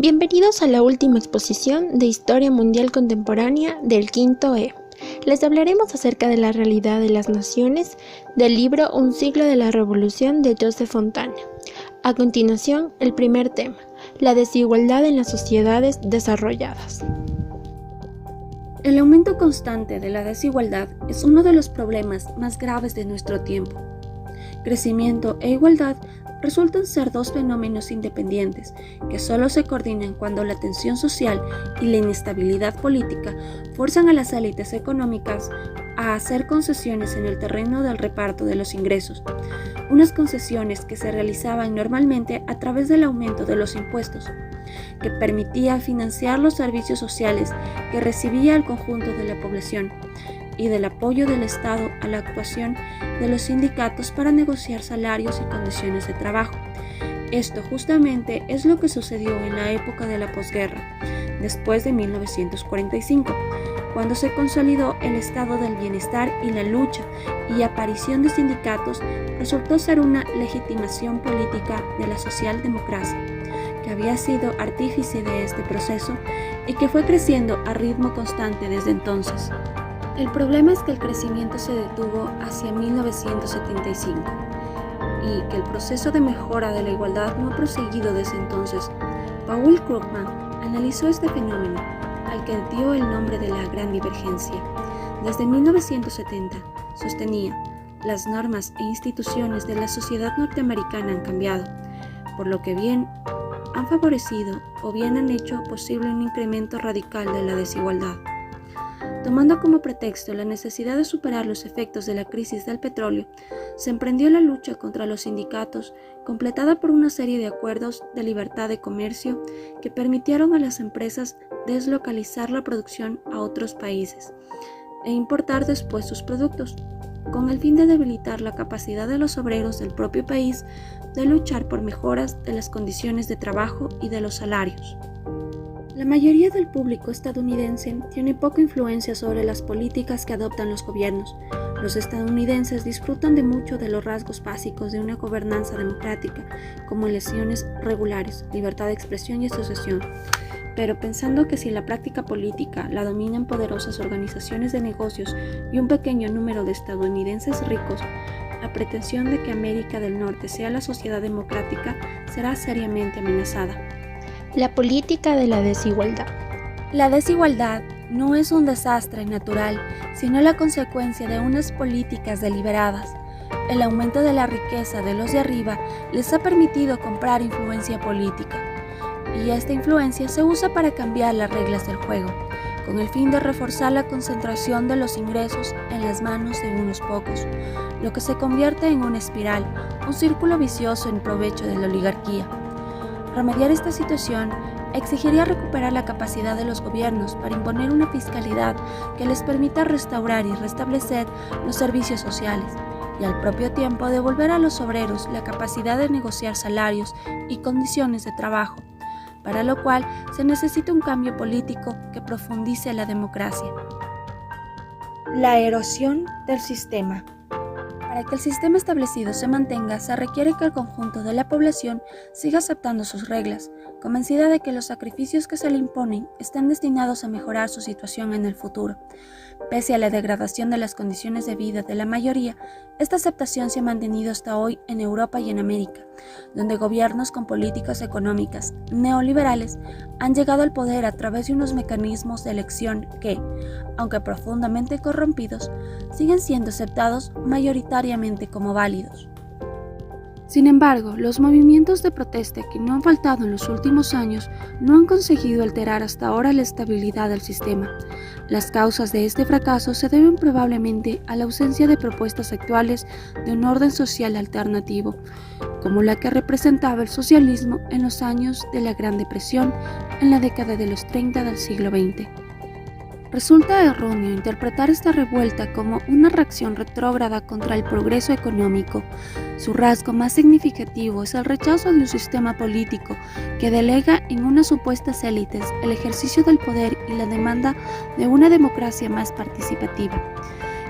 Bienvenidos a la última exposición de Historia Mundial Contemporánea del Quinto E. Les hablaremos acerca de la realidad de las naciones del libro Un siglo de la revolución de Joseph Fontana. A continuación, el primer tema, la desigualdad en las sociedades desarrolladas. El aumento constante de la desigualdad es uno de los problemas más graves de nuestro tiempo. Crecimiento e igualdad resultan ser dos fenómenos independientes que solo se coordinan cuando la tensión social y la inestabilidad política fuerzan a las élites económicas a hacer concesiones en el terreno del reparto de los ingresos, unas concesiones que se realizaban normalmente a través del aumento de los impuestos, que permitía financiar los servicios sociales que recibía el conjunto de la población, y del apoyo del Estado a la actuación de los sindicatos para negociar salarios y condiciones de trabajo. Esto justamente es lo que sucedió en la época de la posguerra, después de 1945, cuando se consolidó el estado del bienestar y la lucha y aparición de sindicatos resultó ser una legitimación política de la socialdemocracia, que había sido artífice de este proceso y que fue creciendo a ritmo constante desde entonces. El problema es que el crecimiento se detuvo hacia 1975 y que el proceso de mejora de la igualdad no ha proseguido desde entonces. Paul Krugman analizó este fenómeno, al que dio el nombre de la Gran Divergencia. Desde 1970, sostenía, las normas e instituciones de la sociedad norteamericana han cambiado, por lo que bien han favorecido o bien han hecho posible un incremento radical de la desigualdad. Tomando como pretexto la necesidad de superar los efectos de la crisis del petróleo, se emprendió la lucha contra los sindicatos, completada por una serie de acuerdos de libertad de comercio que permitieron a las empresas deslocalizar la producción a otros países e importar después sus productos, con el fin de debilitar la capacidad de los obreros del propio país de luchar por mejoras de las condiciones de trabajo y de los salarios. La mayoría del público estadounidense tiene poca influencia sobre las políticas que adoptan los gobiernos. Los estadounidenses disfrutan de mucho de los rasgos básicos de una gobernanza democrática, como elecciones regulares, libertad de expresión y asociación. Pero pensando que si la práctica política la dominan poderosas organizaciones de negocios y un pequeño número de estadounidenses ricos, la pretensión de que América del Norte sea la sociedad democrática será seriamente amenazada. La política de la desigualdad. La desigualdad no es un desastre natural, sino la consecuencia de unas políticas deliberadas. El aumento de la riqueza de los de arriba les ha permitido comprar influencia política, y esta influencia se usa para cambiar las reglas del juego, con el fin de reforzar la concentración de los ingresos en las manos de unos pocos, lo que se convierte en una espiral, un círculo vicioso en provecho de la oligarquía. Remediar esta situación exigiría recuperar la capacidad de los gobiernos para imponer una fiscalidad que les permita restaurar y restablecer los servicios sociales y al propio tiempo devolver a los obreros la capacidad de negociar salarios y condiciones de trabajo, para lo cual se necesita un cambio político que profundice la democracia. La erosión del sistema. Para que el sistema establecido se mantenga, se requiere que el conjunto de la población siga aceptando sus reglas, convencida de que los sacrificios que se le imponen están destinados a mejorar su situación en el futuro. Pese a la degradación de las condiciones de vida de la mayoría, esta aceptación se ha mantenido hasta hoy en Europa y en América, donde gobiernos con políticas económicas neoliberales han llegado al poder a través de unos mecanismos de elección que, aunque profundamente corrompidos, siguen siendo aceptados mayoritariamente como válidos. Sin embargo, los movimientos de protesta que no han faltado en los últimos años no han conseguido alterar hasta ahora la estabilidad del sistema. Las causas de este fracaso se deben probablemente a la ausencia de propuestas actuales de un orden social alternativo, como la que representaba el socialismo en los años de la Gran Depresión en la década de los 30 del siglo XX. Resulta erróneo interpretar esta revuelta como una reacción retrógrada contra el progreso económico. Su rasgo más significativo es el rechazo de un sistema político que delega en unas supuestas élites el ejercicio del poder y la demanda de una democracia más participativa,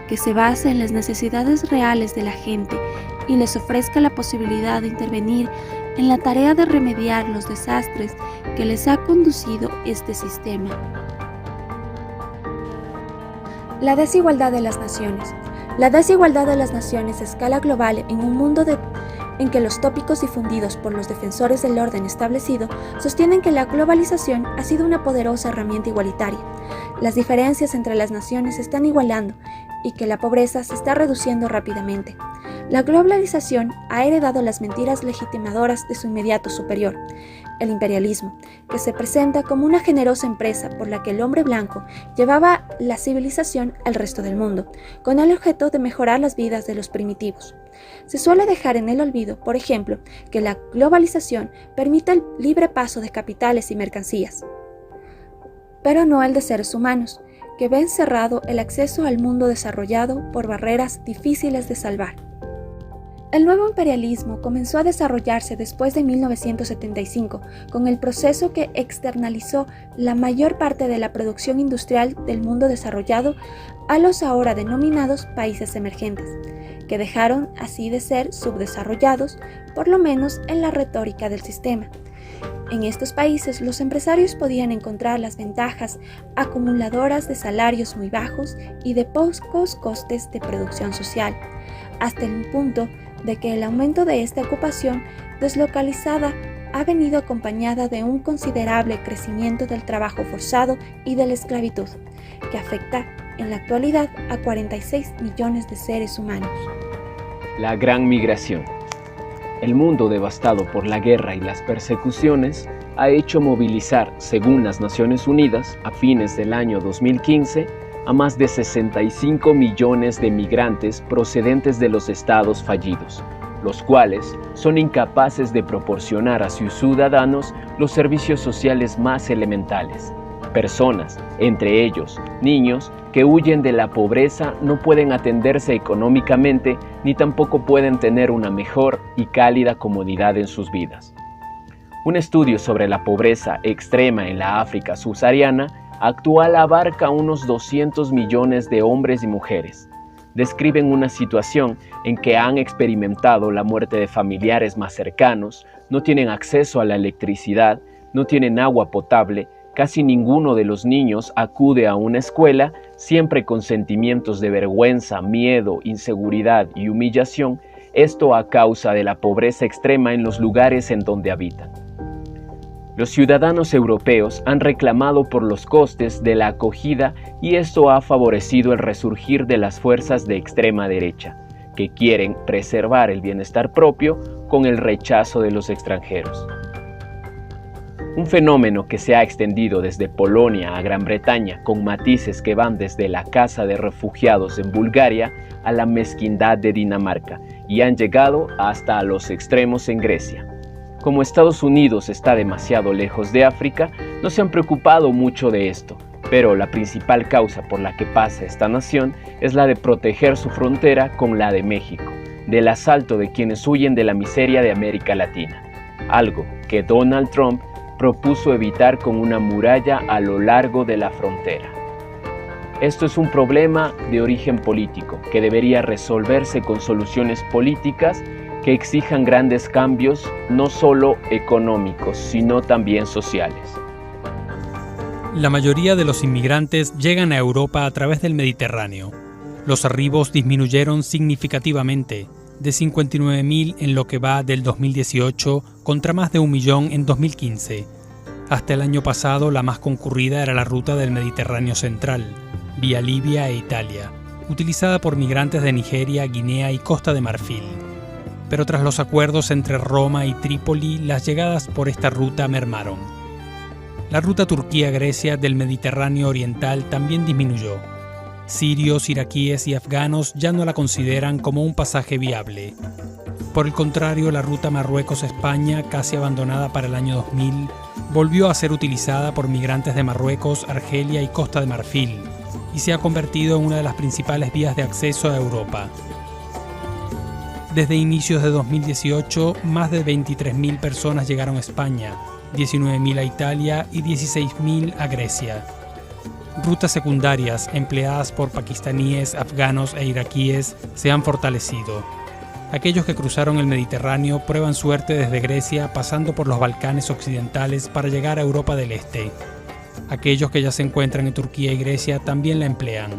que se base en las necesidades reales de la gente y les ofrezca la posibilidad de intervenir en la tarea de remediar los desastres que les ha conducido este sistema. La desigualdad de las naciones. La desigualdad de las naciones a escala global en un mundo en que los tópicos difundidos por los defensores del orden establecido sostienen que la globalización ha sido una poderosa herramienta igualitaria. Las diferencias entre las naciones se están igualando y que la pobreza se está reduciendo rápidamente. La globalización ha heredado las mentiras legitimadoras de su inmediato superior, el imperialismo, que se presenta como una generosa empresa por la que el hombre blanco llevaba la civilización al resto del mundo, con el objeto de mejorar las vidas de los primitivos. Se suele dejar en el olvido, por ejemplo, que la globalización permite el libre paso de capitales y mercancías, pero no el de seres humanos, que ven cerrado el acceso al mundo desarrollado por barreras difíciles de salvar. El nuevo imperialismo comenzó a desarrollarse después de 1975, con el proceso que externalizó la mayor parte de la producción industrial del mundo desarrollado a los ahora denominados países emergentes, que dejaron así de ser subdesarrollados, por lo menos en la retórica del sistema. En estos países, los empresarios podían encontrar las ventajas acumuladoras de salarios muy bajos y de pocos costes de producción social, hasta el punto de que el aumento de esta ocupación deslocalizada ha venido acompañada de un considerable crecimiento del trabajo forzado y de la esclavitud, que afecta en la actualidad a 46 millones de seres humanos. La gran migración. El mundo devastado por la guerra y las persecuciones ha hecho movilizar, según las Naciones Unidas, a fines del año 2015, a más de 65 millones de migrantes procedentes de los estados fallidos, los cuales son incapaces de proporcionar a sus ciudadanos los servicios sociales más elementales. Personas, entre ellos niños, que huyen de la pobreza no pueden atenderse económicamente ni tampoco pueden tener una mejor y cálida comodidad en sus vidas. Un estudio sobre la pobreza extrema en la África subsahariana actual abarca unos 200 millones de hombres y mujeres. Describen una situación en que han experimentado la muerte de familiares más cercanos, no tienen acceso a la electricidad, no tienen agua potable, casi ninguno de los niños acude a una escuela, siempre con sentimientos de vergüenza, miedo, inseguridad y humillación, esto a causa de la pobreza extrema en los lugares en donde habitan. Los ciudadanos europeos han reclamado por los costes de la acogida y esto ha favorecido el resurgir de las fuerzas de extrema derecha, que quieren preservar el bienestar propio con el rechazo de los extranjeros. Un fenómeno que se ha extendido desde Polonia a Gran Bretaña con matices que van desde la casa de refugiados en Bulgaria a la mezquindad de Dinamarca y han llegado hasta los extremos en Grecia. Como Estados Unidos está demasiado lejos de África, no se han preocupado mucho de esto, pero la principal causa por la que pasa esta nación es la de proteger su frontera con la de México, del asalto de quienes huyen de la miseria de América Latina, algo que Donald Trump propuso evitar con una muralla a lo largo de la frontera. Esto es un problema de origen político que debería resolverse con soluciones políticas que exijan grandes cambios, no solo económicos, sino también sociales. La mayoría de los inmigrantes llegan a Europa a través del Mediterráneo. Los arribos disminuyeron significativamente, de 59.000 en lo que va del 2018 contra más de 1 millón en 2015. Hasta el año pasado la más concurrida era la ruta del Mediterráneo central, vía Libia e Italia, utilizada por migrantes de Nigeria, Guinea y Costa de Marfil. Pero tras los acuerdos entre Roma y Trípoli, las llegadas por esta ruta mermaron. La ruta Turquía-Grecia del Mediterráneo oriental también disminuyó. Sirios, iraquíes y afganos ya no la consideran como un pasaje viable. Por el contrario, la ruta Marruecos-España, casi abandonada para el año 2000, volvió a ser utilizada por migrantes de Marruecos, Argelia y Costa de Marfil, y se ha convertido en una de las principales vías de acceso a Europa. Desde inicios de 2018, más de 23.000 personas llegaron a España, 19.000 a Italia y 16.000 a Grecia. Rutas secundarias empleadas por pakistaníes, afganos e iraquíes se han fortalecido. Aquellos que cruzaron el Mediterráneo prueban suerte desde Grecia pasando por los Balcanes occidentales para llegar a Europa del Este. Aquellos que ya se encuentran en Turquía y Grecia también la emplean.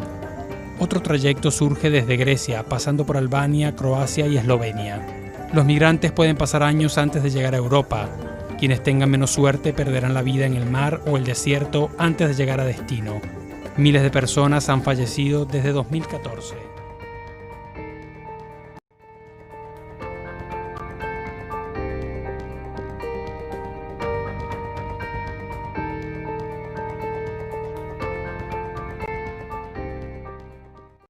Otro trayecto surge desde Grecia, pasando por Albania, Croacia y Eslovenia. Los migrantes pueden pasar años antes de llegar a Europa. Quienes tengan menos suerte perderán la vida en el mar o el desierto antes de llegar a destino. Miles de personas han fallecido desde 2014.